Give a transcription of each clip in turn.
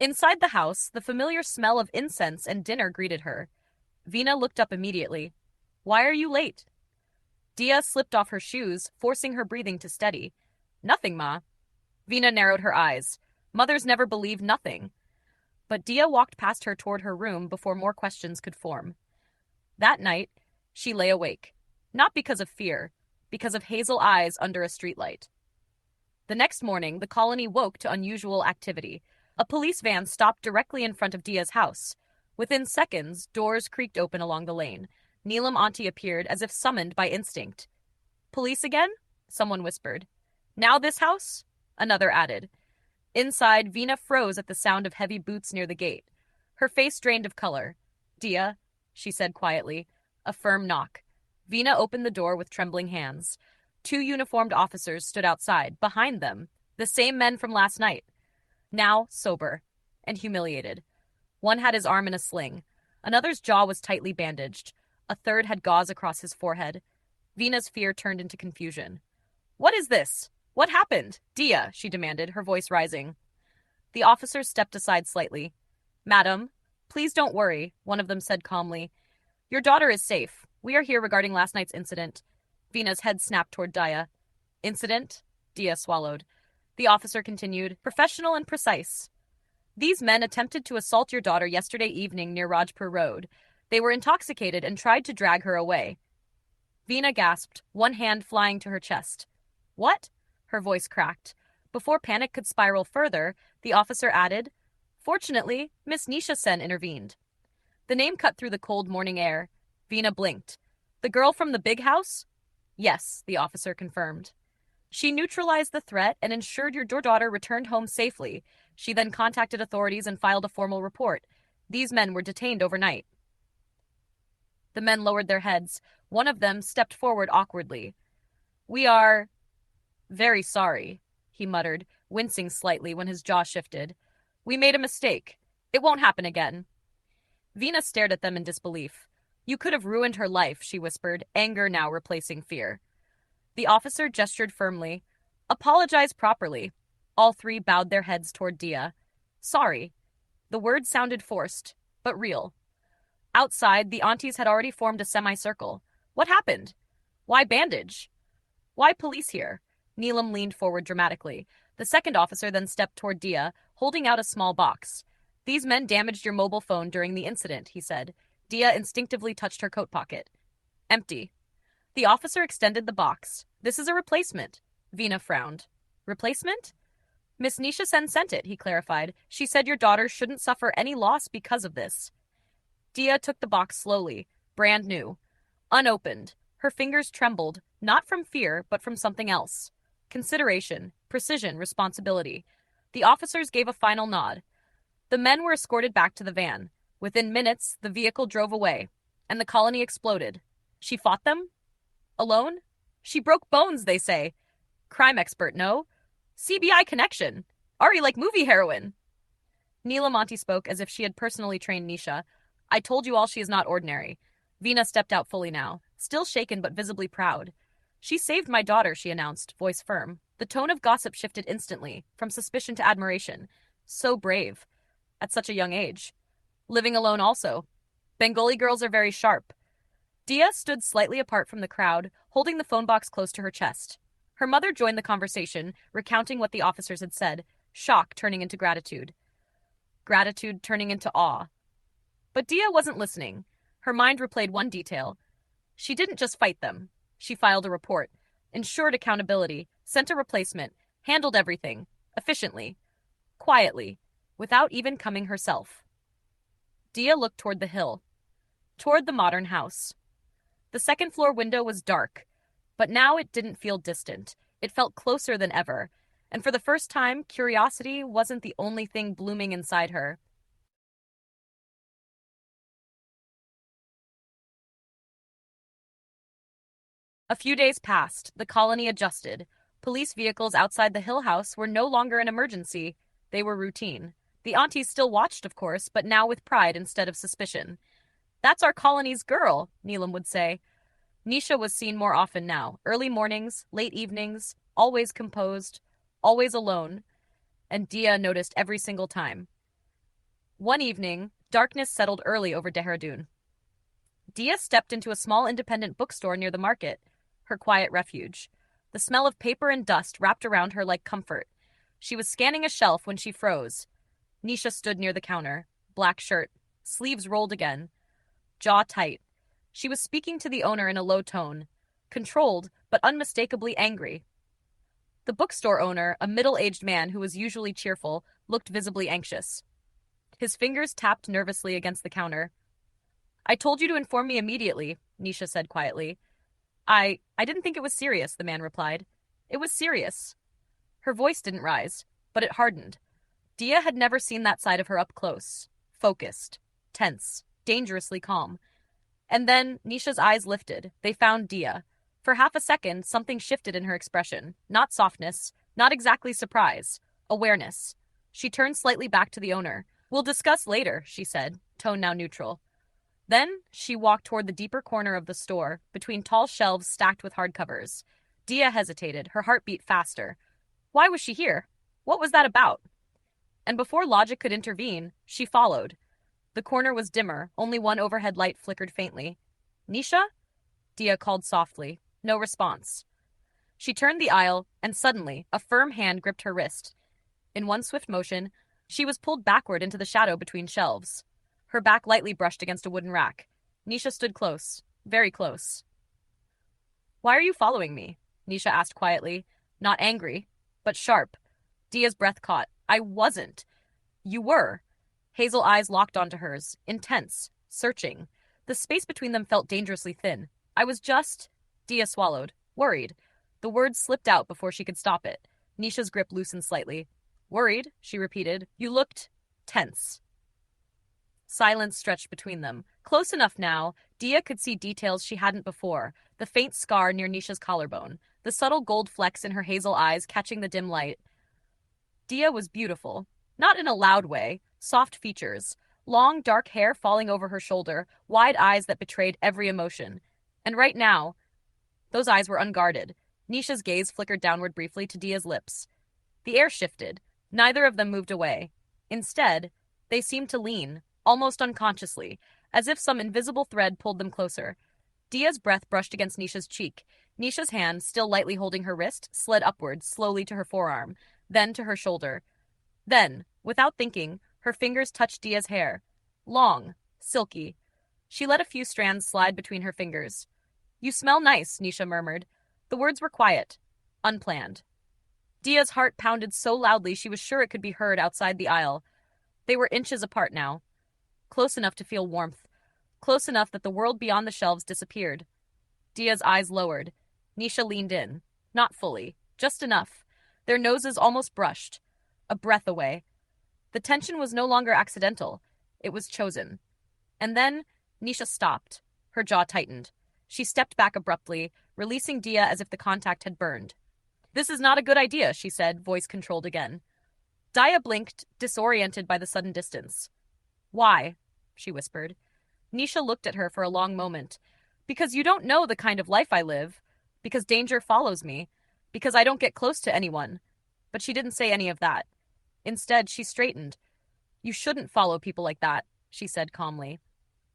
Inside the house, the familiar smell of incense and dinner greeted her. Vina looked up immediately. Why are you late? Diya slipped off her shoes, forcing her breathing to steady. Nothing, Ma. Vina narrowed her eyes. Mothers never believe nothing. But Diya walked past her toward her room before more questions could form. That night, she lay awake. Not because of fear, because of hazel eyes under a streetlight. The next morning, the colony woke to unusual activity. A police van stopped directly in front of Diya's house. Within seconds, doors creaked open along the lane. Neelam Auntie appeared as if summoned by instinct. Police again? Someone whispered. Now this house? Another added. Inside, Vina froze at the sound of heavy boots near the gate. Her face drained of color. Diya, she said quietly. A firm knock. Vina opened the door with trembling hands. Two uniformed officers stood outside, behind them, the same men from last night. Now sober and humiliated. One had his arm in a sling. Another's jaw was tightly bandaged. A third had gauze across his forehead. Vina's fear turned into confusion. What is this? What happened? Diya, she demanded, her voice rising. The officers stepped aside slightly. Madam, please don't worry, one of them said calmly. Your daughter is safe. We are here regarding last night's incident. Vina's head snapped toward Diya. Incident? Diya swallowed. The officer continued, professional and precise. These men attempted to assault your daughter yesterday evening near Rajpur Road. They were intoxicated and tried to drag her away. Vina gasped, one hand flying to her chest. What? Her voice cracked. Before panic could spiral further, the officer added, Fortunately, Miss Nisha Sen intervened. The name cut through the cold morning air. Vina blinked. The girl from the big house? Yes, the officer confirmed. She neutralized the threat and ensured your daughter returned home safely. She then contacted authorities and filed a formal report. These men were detained overnight. The men lowered their heads. One of them stepped forward awkwardly. We are very sorry, he muttered, wincing slightly when his jaw shifted. We made a mistake. It won't happen again. Vina stared at them in disbelief. You could have ruined her life, she whispered, anger now replacing fear. The officer gestured firmly. Apologize properly. All three bowed their heads toward Diya. Sorry. The words sounded forced, but real. Outside, the aunties had already formed a semicircle. What happened? Why bandage? Why police here? Neelam leaned forward dramatically. The second officer then stepped toward Diya, holding out a small box. These men damaged your mobile phone during the incident, he said. Diya instinctively touched her coat pocket. Empty. The officer extended the box. This is a replacement. Vina frowned. Replacement? Miss Nisha Sen sent it, he clarified. She said your daughter shouldn't suffer any loss because of this. Diya took the box slowly, brand new. Unopened. Her fingers trembled, not from fear, but from something else. Consideration, precision, responsibility. The officers gave a final nod. The men were escorted back to the van. Within minutes, the vehicle drove away, and the colony exploded. She fought them? Alone? She broke bones, they say. Crime expert, no? CBI connection. Ari like movie heroine. Neela Monty spoke as if she had personally trained Nisha. I told you all she is not ordinary. Vina stepped out fully now, still shaken but visibly proud. She saved my daughter, she announced, voice firm. The tone of gossip shifted instantly, from suspicion to admiration. So brave. At such a young age. Living alone also. Bengali girls are very sharp. Diya stood slightly apart from the crowd, holding the phone box close to her chest. Her mother joined the conversation, recounting what the officers had said, shock turning into gratitude. Gratitude turning into awe. But Diya wasn't listening. Her mind replayed one detail. She didn't just fight them. She filed a report, ensured accountability, sent a replacement, handled everything, efficiently, quietly, without even coming herself. Diya looked toward the hill, toward the modern house. The second-floor window was dark, but now it didn't feel distant. It felt closer than ever, and for the first time, curiosity wasn't the only thing blooming inside her. A few days passed. The colony adjusted. Police vehicles outside the Hill House were no longer an emergency. They were routine. The aunties still watched, of course, but now with pride instead of suspicion. That's our colony's girl, Neelam would say. Nisha was seen more often now. Early mornings, late evenings, always composed, always alone. And Diya noticed every single time. One evening, darkness settled early over Dehradun. Diya stepped into a small independent bookstore near the market, her quiet refuge. The smell of paper and dust wrapped around her like comfort. She was scanning a shelf when she froze. Nisha stood near the counter, black shirt, sleeves rolled again, jaw tight. She was speaking to the owner in a low tone, controlled but unmistakably angry. The bookstore owner, a middle-aged man who was usually cheerful, looked visibly anxious. His fingers tapped nervously against the counter. "I told you to inform me immediately," Nisha said quietly. I didn't think it was serious," the man replied. "It was serious." Her voice didn't rise, but it hardened. Diya had never seen that side of her up close. Focused, tense, dangerously calm. And then Nisha's eyes lifted. They found Diya. For half a second, something shifted in her expression. Not softness, not exactly surprise. Awareness. She turned slightly back to the owner. "We'll discuss later," she said, tone now neutral. Then she walked toward the deeper corner of the store, between tall shelves stacked with hardcovers. Diya hesitated, her heart beat faster. Why was she here? What was that about? And before logic could intervene, she followed. The corner was dimmer, only one overhead light flickered faintly. "Nisha?" Diya called softly. No response. She turned the aisle, and suddenly, a firm hand gripped her wrist. In one swift motion, she was pulled backward into the shadow between shelves. Her back lightly brushed against a wooden rack. Nisha stood close, very close. "Why are you following me?" Nisha asked quietly, not angry, but sharp. Diya's breath caught. "I wasn't." "You were." Hazel eyes locked onto hers, intense, searching. The space between them felt dangerously thin. "I was just—" Diya swallowed, worried. The words slipped out before she could stop it. Nisha's grip loosened slightly. "Worried," she repeated. "You looked tense." Silence stretched between them. Close enough now, Diya could see details she hadn't before. The faint scar near Nisha's collarbone. The subtle gold flecks in her hazel eyes catching the dim light. Diya was beautiful. Not in a loud way. Soft features. Long, dark hair falling over her shoulder. Wide eyes that betrayed every emotion. And right now, those eyes were unguarded. Nisha's gaze flickered downward briefly to Diya's lips. The air shifted. Neither of them moved away. Instead, they seemed to lean, almost unconsciously, as if some invisible thread pulled them closer. Diya's breath brushed against Nisha's cheek. Nisha's hand, still lightly holding her wrist, slid upward, slowly to her forearm, then to her shoulder. Then, without thinking, her fingers touched Diya's hair. Long, silky. She let a few strands slide between her fingers. "You smell nice," Nisha murmured. The words were quiet, unplanned. Diya's heart pounded so loudly she was sure it could be heard outside the aisle. They were inches apart now. Close enough to feel warmth. Close enough that the world beyond the shelves disappeared. Diya's eyes lowered. Nisha leaned in. Not fully. Just enough. Their noses almost brushed. A breath away. The tension was no longer accidental. It was chosen. And then, Nisha stopped. Her jaw tightened. She stepped back abruptly, releasing Diya as if the contact had burned. "This is not a good idea," she said, voice controlled again. Diya blinked, disoriented by the sudden distance. "Why?" she whispered. Nisha looked at her for a long moment. "Because you don't know the kind of life I live. Because danger follows me. Because I don't get close to anyone." But she didn't say any of that. Instead, she straightened. "You shouldn't follow people like that," she said calmly.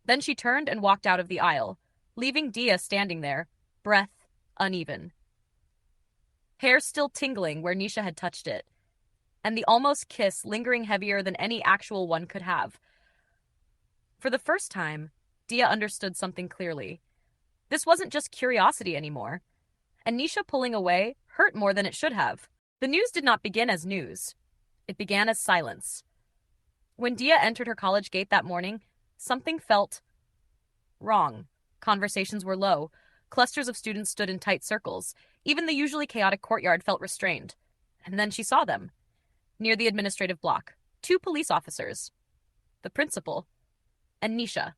Then she turned and walked out of the aisle, leaving Diya standing there, breath uneven. Hair still tingling where Nisha had touched it, and the almost kiss lingering heavier than any actual one could have. For the first time, Diya understood something clearly. This wasn't just curiosity anymore, and Nisha pulling away hurt more than it should have. The news did not begin as news. It began as silence. When Diya entered her college gate that morning, something felt wrong. Conversations were low. Clusters of students stood in tight circles. Even the usually chaotic courtyard felt restrained. And then she saw them. Near the administrative block, 2 police officers. The principal. And Nisha.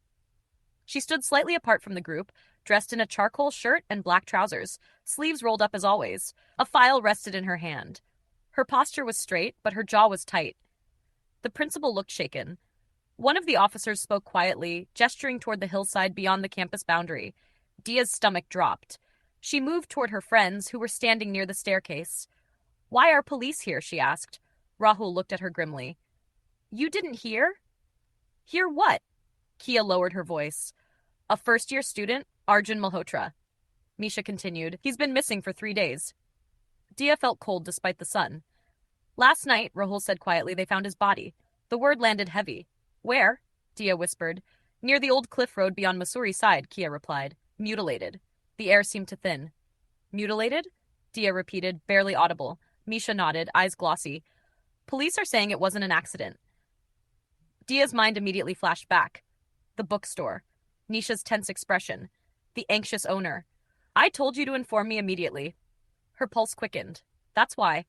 She stood slightly apart from the group, dressed in a charcoal shirt and black trousers, sleeves rolled up as always. A file rested in her hand. Her posture was straight, but her jaw was tight. The principal looked shaken. One of the officers spoke quietly, gesturing toward the hillside beyond the campus boundary. Diya's stomach dropped. She moved toward her friends, who were standing near the staircase. "Why are police here?" she asked. Rahul looked at her grimly. "You didn't hear?" Hear what? Kia lowered her voice. A first-year student, Arjun Malhotra. Misha continued. He's been missing for 3 days. Diya felt cold despite the sun. Last night, Rahul said quietly, they found his body. The word landed heavy. Where? Diya whispered. Near the old cliff road beyond Mussoorie side, Kia replied. Mutilated. The air seemed to thin. Mutilated? Diya repeated, barely audible. Misha nodded, eyes glossy. Police are saying it wasn't an accident. Diya's mind immediately flashed back. The bookstore. Nisha's tense expression. The anxious owner. I told you to inform me immediately. Her pulse quickened. That's why.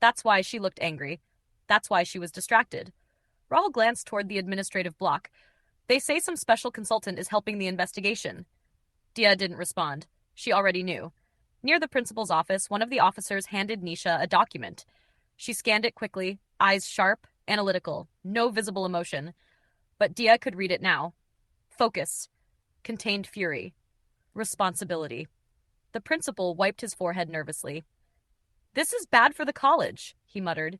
That's why she looked angry. That's why she was distracted. Rahul glanced toward the administrative block. They say some special consultant is helping the investigation. Diya didn't respond. She already knew. Near the principal's office, one of the officers handed Nisha a document. She scanned it quickly, eyes sharp, analytical, no visible emotion. But Diya could read it now. Focus. Contained fury. Responsibility. The principal wiped his forehead nervously. This is bad for the college, he muttered.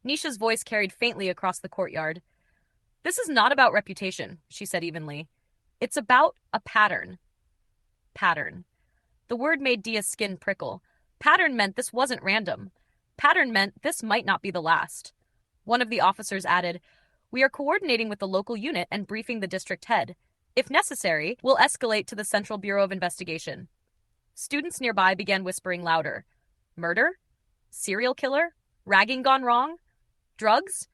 Nisha's voice carried faintly across the courtyard. This is not about reputation, she said evenly. It's about a pattern. Pattern. The word made Diya's skin prickle. Pattern meant this wasn't random. Pattern meant this might not be the last. One of the officers added, We are coordinating with the local unit and briefing the district head. If necessary, we'll escalate to the Central Bureau of Investigation. Students nearby began whispering louder. Murder? Serial killer? Ragging gone wrong? Drugs?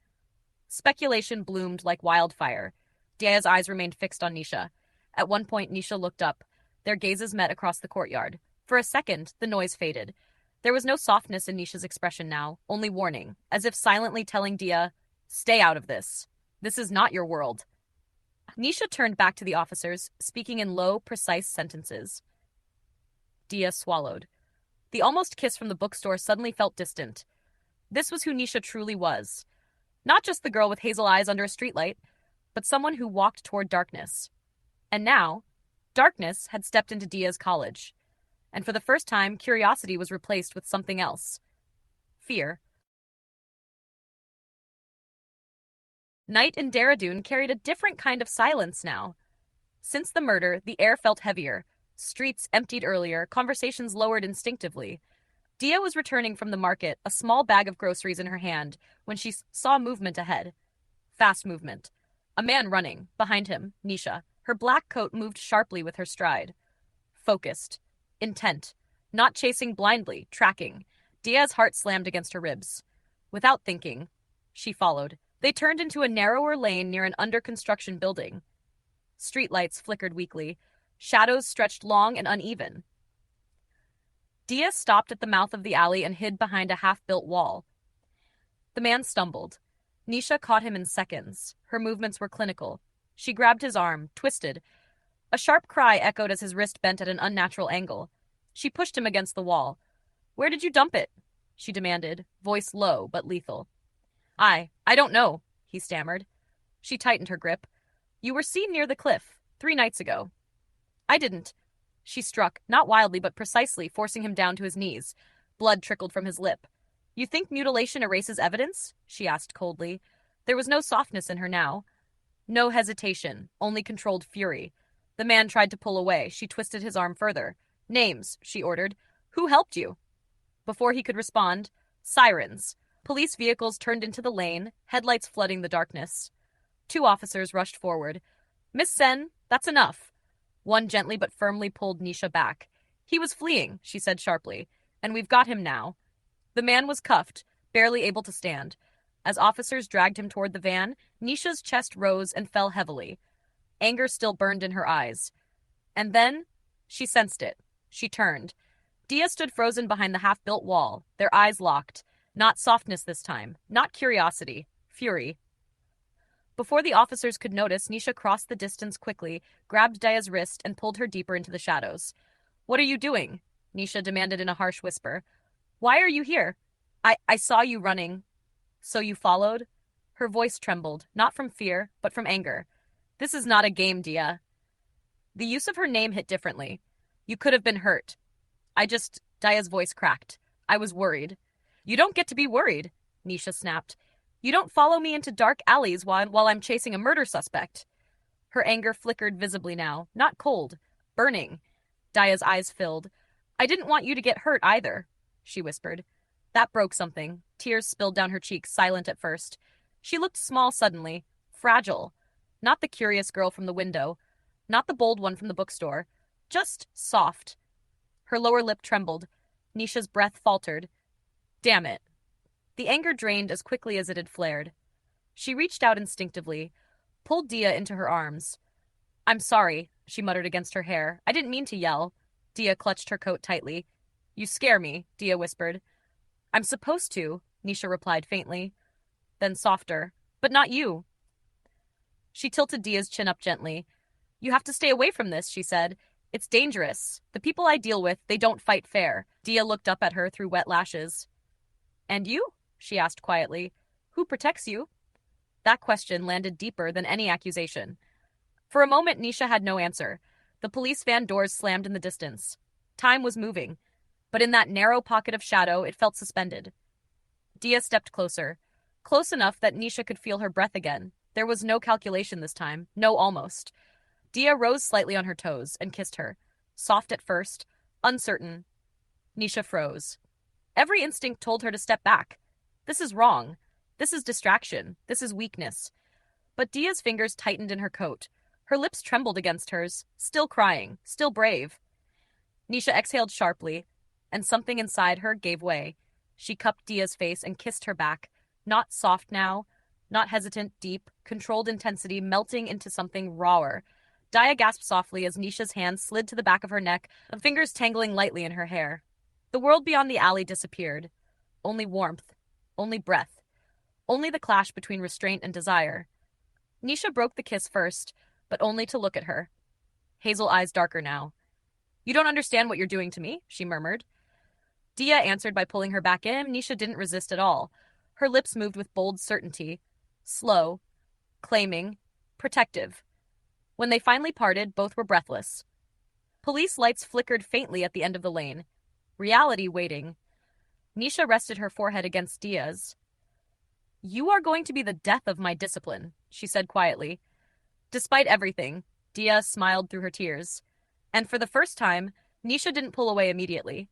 Speculation bloomed like wildfire. Diya's eyes remained fixed on Nisha. At one point, Nisha looked up. Their gazes met across the courtyard. For a second, the noise faded. There was no softness in Nisha's expression now, only warning, as if silently telling Diya, Stay out of this. This is not your world. Nisha turned back to the officers, speaking in low, precise sentences. Diya swallowed. The almost kiss from the bookstore suddenly felt distant. This was who Nisha truly was. Not just the girl with hazel eyes under a streetlight, but someone who walked toward darkness. And now, darkness had stepped into Diya's college. And for the first time, curiosity was replaced with something else. Fear. Night in Dehradun carried a different kind of silence now. Since the murder, the air felt heavier. Streets emptied earlier, conversations lowered instinctively. Diya was returning from the market, a small bag of groceries in her hand, when she saw movement ahead. Fast movement. A man running. Behind him, Nisha. Her black coat moved sharply with her stride. Focused. Intent. Not chasing blindly, tracking. Diya's heart slammed against her ribs. Without thinking, she followed. They turned into a narrower lane near an under-construction building. Streetlights flickered weakly. Shadows stretched long and uneven. Diya stopped at the mouth of the alley and hid behind a half-built wall. The man stumbled. Nisha caught him in seconds. Her movements were clinical. She grabbed his arm, twisted. A sharp cry echoed as his wrist bent at an unnatural angle. She pushed him against the wall. Where did you dump it? She demanded, voice low but lethal. I don't know, he stammered. She tightened her grip. You were seen near the cliff, 3 nights ago. I didn't. She struck, not wildly but precisely, forcing him down to his knees. Blood trickled from his lip. You think mutilation erases evidence? She asked coldly. There was no softness in her now. No hesitation, only controlled fury. The man tried to pull away. She twisted his arm further. Names, she ordered. Who helped you? Before he could respond, sirens. Police vehicles turned into the lane, headlights flooding the darkness. 2 officers rushed forward. Miss Sen, that's enough. One gently but firmly pulled Nisha back. He was fleeing, she said sharply, and we've got him now. The man was cuffed, barely able to stand. As officers dragged him toward the van, Nisha's chest rose and fell heavily. Anger still burned in her eyes. And then, she sensed it. She turned. Diya stood frozen behind the half-built wall, their eyes locked. Not softness this time, not curiosity, fury. Before the officers could notice, Nisha crossed the distance quickly, grabbed Diya's wrist, and pulled her deeper into the shadows. What are you doing? Nisha demanded in a harsh whisper. Why are you here? I saw you running. So you followed? Her voice trembled, not from fear, but from anger. This is not a game, Diya. The use of her name hit differently. You could have been hurt. Diya's voice cracked. I was worried. You don't get to be worried, Nisha snapped. You don't follow me into dark alleys while I'm chasing a murder suspect. Her anger flickered visibly now, not cold, burning. Diya's eyes filled. I didn't want you to get hurt either, she whispered. That broke something. Tears spilled down her cheeks, silent at first. She looked small suddenly, fragile. Not the curious girl from the window, not the bold one from the bookstore, just soft. Her lower lip trembled. Nisha's breath faltered. Damn it. The anger drained as quickly as it had flared. She reached out instinctively, pulled Diya into her arms. I'm sorry, she muttered against her hair. I didn't mean to yell. Diya clutched her coat tightly. You scare me, Diya whispered. I'm supposed to, Nisha replied faintly. Then softer. But not you. She tilted Diya's chin up gently. You have to stay away from this, she said. It's dangerous. The people I deal with, they don't fight fair. Diya looked up at her through wet lashes. And you? She asked quietly. Who protects you? That question landed deeper than any accusation. For a moment, Nisha had no answer. The police van doors slammed in the distance. Time was moving, but in that narrow pocket of shadow, it felt suspended. Diya stepped closer, close enough that Nisha could feel her breath again. There was no calculation this time, no almost. Diya rose slightly on her toes and kissed her, soft at first, uncertain. Nisha froze. Every instinct told her to step back. This is wrong. This is distraction. This is weakness. But Diya's fingers tightened in her coat. Her lips trembled against hers, still crying, still brave. Nisha exhaled sharply, and something inside her gave way. She cupped Diya's face and kissed her back, not soft now, not hesitant, deep, controlled intensity melting into something rawer. Diya gasped softly as Nisha's hand slid to the back of her neck, the fingers tangling lightly in her hair. The world beyond the alley disappeared. Only warmth, only breath, only the clash between restraint and desire. Nisha broke the kiss first, but only to look at her. Hazel eyes darker now. You don't understand what you're doing to me, she murmured. Diya answered by pulling her back in. Nisha didn't resist at all. Her lips moved with bold certainty, slow, claiming, protective. When they finally parted, both were breathless. Police lights flickered faintly at the end of the lane. Reality waiting. Nisha rested her forehead against Diya's. You are going to be the death of my discipline, she said quietly. Despite everything, Diya smiled through her tears. And for the first time, Nisha didn't pull away immediately.